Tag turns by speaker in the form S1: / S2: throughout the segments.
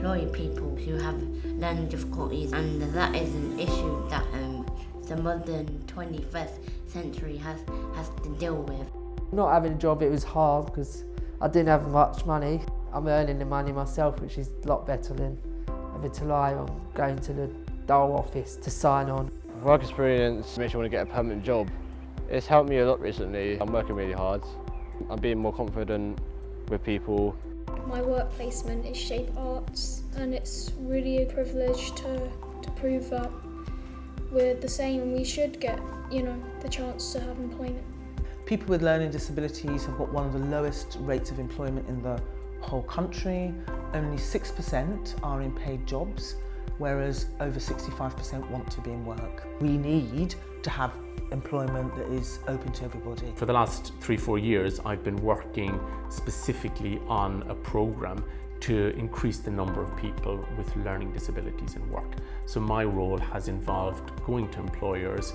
S1: employ people who have learning difficulties, and that is an issue that the modern 21st century has to deal with.
S2: Not having a job, it was hard because I didn't have much money. I'm earning the money myself, which is a lot better than having to rely on going to the dole office to sign on.
S3: Work experience makes you want to get a permanent job. It's helped me a lot recently. I'm working really hard. I'm being more confident with people.
S4: My work placement is Shape Arts, and it's really a privilege to prove that we're the same and we should get, the chance to have employment.
S5: People with learning disabilities have got one of the lowest rates of employment in the whole country. Only 6% are in paid jobs, whereas over 65% want to be in work. We need to have employment that is open to everybody.
S6: For the last 3-4 years, I've been working specifically on a programme to increase the number of people with learning disabilities in work. So my role has involved going to employers,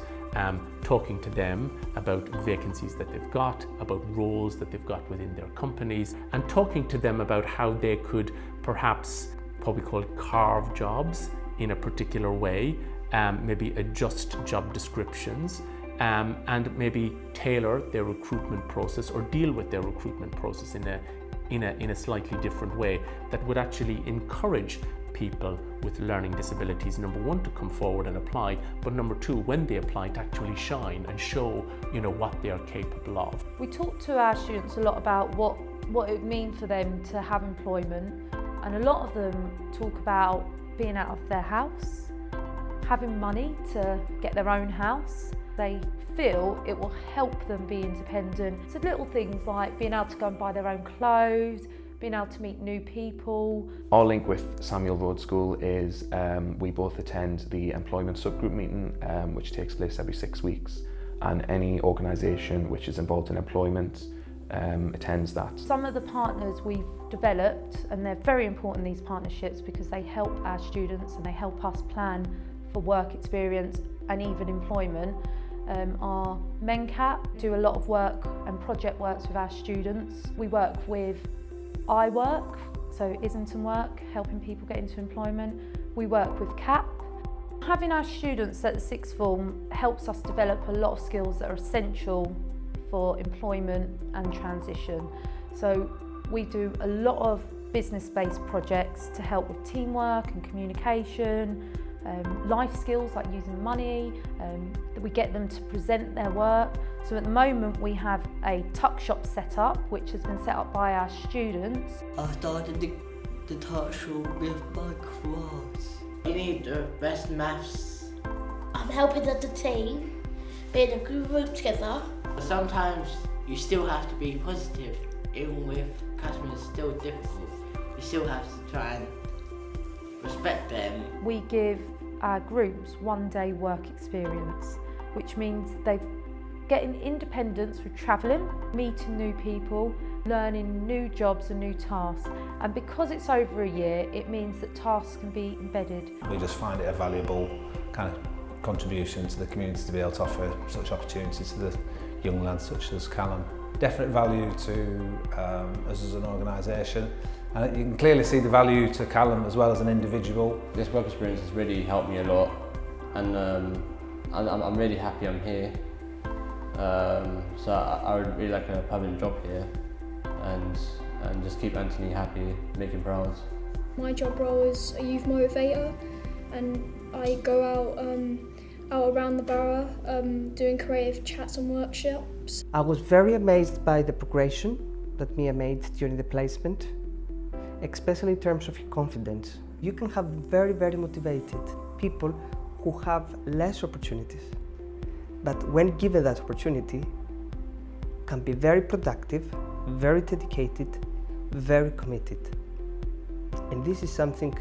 S6: talking to them about vacancies that they've got, about roles that they've got within their companies, and talking to them about how they could perhaps what we call carve jobs in a particular way, maybe adjust job descriptions, and maybe tailor their recruitment process or deal with their recruitment process in a slightly different way that would actually encourage people with learning disabilities, number one, to come forward and apply, but number two, when they apply, to actually shine and show what they are capable of.
S7: We talk to our students a lot about what it would mean for them to have employment, and a lot of them talk about being out of their house, having money to get their own house. They feel it will help them be independent. So little things like being able to go and buy their own clothes, being able to meet new people.
S8: Our link with Samuel Road School is we both attend the employment subgroup meeting, which takes place every 6 weeks, and any organisation which is involved in employment attends that.
S7: Some of the partners we've developed, and they're very important, these partnerships, because they help our students and they help us plan for work experience and even employment, are MenCap, do a lot of work and project works with our students. We work with iWork, so Islington Work, helping people get into employment. We work with CAP. Having our students at the sixth form helps us develop a lot of skills that are essential for employment and transition. So we do a lot of business-based projects to help with teamwork and communication, life skills like using money, that we get them to present their work. So at the moment we have a tuck shop set up, which has been set up by our students.
S9: I started the tuck shop with my class. You need the best maths.
S10: I'm helping as a team, being a group together.
S9: Sometimes you still have to be positive, even with customers still difficult. You still have to try and respect them.
S7: We give our groups 1 day work experience, which means they're getting independence with travelling, meeting new people, learning new jobs and new tasks. And because it's over a year, it means that tasks can be embedded.
S11: We just find it a valuable kind of contribution to the community to be able to offer such opportunities to the young lads such as Callum. Definite value to us as an organisation, and you can clearly see the value to Callum as well as an individual.
S3: This work experience has really helped me a lot, and I'm really happy I'm here. So I would really like a permanent job here, and just keep Anthony happy, make him proud.
S4: My job role is a youth motivator, and I go out around the borough doing creative chats and workshops.
S2: I was very amazed by the progression that Mia made during the placement, especially in terms of confidence. You can have very, very motivated people who have less opportunities, but when given that opportunity, can be very productive, very dedicated, very committed. And this is something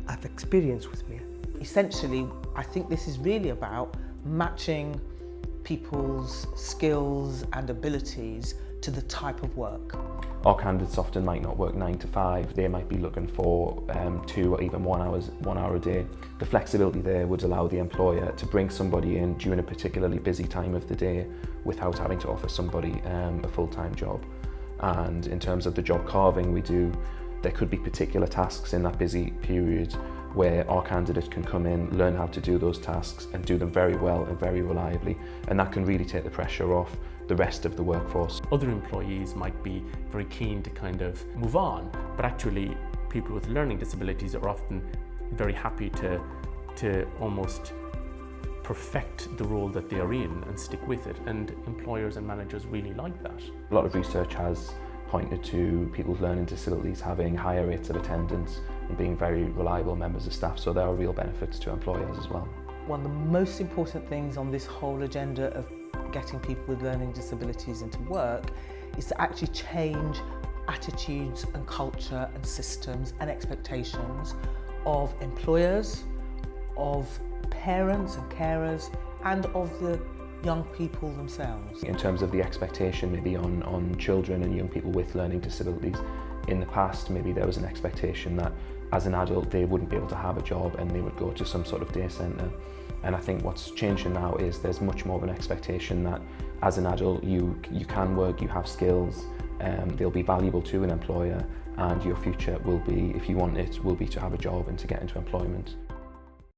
S2: I've experienced with Mia.
S5: Essentially, I think this is really about matching people's skills and abilities to the type of work.
S8: Our candidates often might not work 9 to 5, they might be looking for 2 or even 1 hour a day. The flexibility there would allow the employer to bring somebody in during a particularly busy time of the day without having to offer somebody a full-time job. And in terms of the job carving, we do there could be particular tasks in that busy period where our candidate can come in, learn how to do those tasks and do them very well and very reliably, and that can really take the pressure off the rest of the workforce.
S6: Other employees might be very keen to kind of move on, but actually people with learning disabilities are often very happy to almost perfect the role that they are in and stick with it, and employers and managers really like that.
S8: A lot of research has pointed to people with learning disabilities having higher rates of attendance and being very reliable members of staff, so there are real benefits to employers as well.
S5: One of the most important things on this whole agenda of getting people with learning disabilities into work is to actually change attitudes and culture and systems and expectations of employers, of parents and carers, and of the young people themselves.
S8: In terms of the expectation maybe on children and young people with learning disabilities, in the past maybe there was an expectation that as an adult they wouldn't be able to have a job and they would go to some sort of day centre. And I think what's changing now is there's much more of an expectation that as an adult you can work, you have skills, they'll be valuable to an employer, and your future will be, if you want it, will be to have a job and to get into employment.